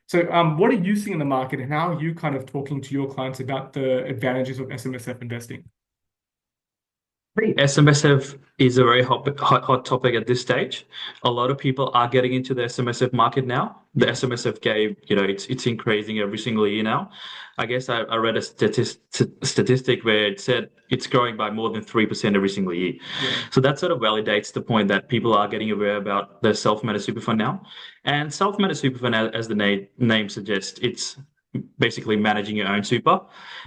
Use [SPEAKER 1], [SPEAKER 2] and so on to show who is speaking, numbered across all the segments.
[SPEAKER 1] So, what are you seeing in the market, and how are you kind of talking to your clients about the advantages of SMSF investing?
[SPEAKER 2] I think SMSF is a very hot topic at this stage. A lot of people are getting into the SMSF market now. The
[SPEAKER 1] Yeah,
[SPEAKER 2] SMSF game, it's increasing every single year now. I guess I read a statistic where it said it's growing by more than 3% every single year.
[SPEAKER 1] yeah,
[SPEAKER 2] So that sort of validates the point that people are getting aware about the self-managed super fund now. And self-managed super fund, as the name suggests, it's basically managing your own super.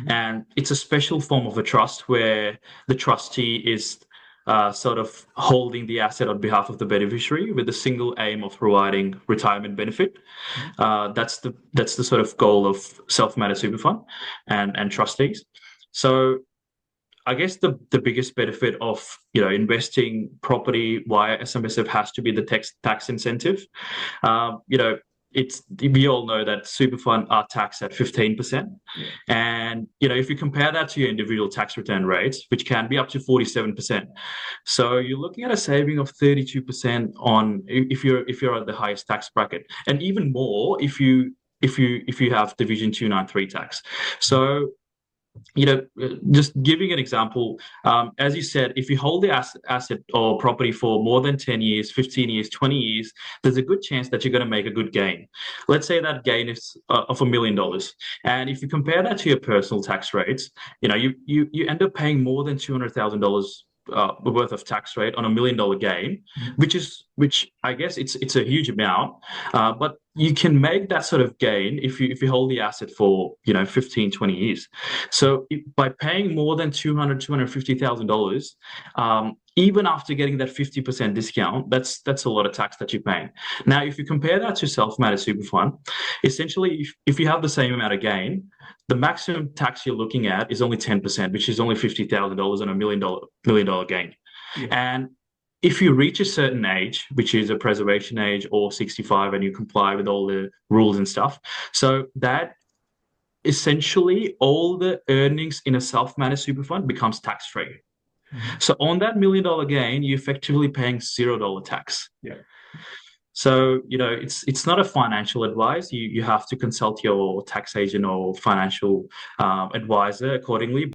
[SPEAKER 2] And it's a special form of a trust where the trustee is sort of holding the asset on behalf of the beneficiary with the single aim of providing retirement benefit.
[SPEAKER 1] Mhm.
[SPEAKER 2] That's the sort of goal of self-managed super fund and trustees. So I guess the biggest benefit of investing property via SMSF has to be the tax incentive. You know, it's we all know that super fund are taxed at 15%.
[SPEAKER 1] Yeah,
[SPEAKER 2] And if you compare that to your individual tax return rates, which can be up to 47%, so you're looking at a saving of 32% on if you're at the highest tax bracket, and even more if you have Division 293 tax. So just giving an example, as you said, if you hold the asset or property for more than 10 years, 15 years, 20 years, there's a good chance that you're going to make a good gain. Let's say that gain is of $1 million. And if you compare that to your personal tax rates, you end up paying more than $200,000 worth of tax rate on $1 million gain,
[SPEAKER 1] mhm,
[SPEAKER 2] which I guess it's a huge amount, but you can make that sort of gain if you hold the asset for 15, 20 years. So by paying more than $250,000, even after getting that 50% discount, that's a lot of tax that you're paying. Now, if you compare that to self-managed super fund, essentially, if you have the same amount of gain, the maximum tax you're looking at is only 10%, which is only $50,000 on a $1 million gain.
[SPEAKER 1] yeah.
[SPEAKER 2] And if you reach a certain age, which is a preservation age or 65, and you comply with all the rules and stuff, so that essentially all the earnings in a self-managed super fund becomes tax-free.
[SPEAKER 1] Mhm.
[SPEAKER 2] So on that $1 million gain, you're effectively paying $0 tax.
[SPEAKER 1] Yeah.
[SPEAKER 2] So, it's not a financial advice. You have to consult your tax agent or financial advisor accordingly.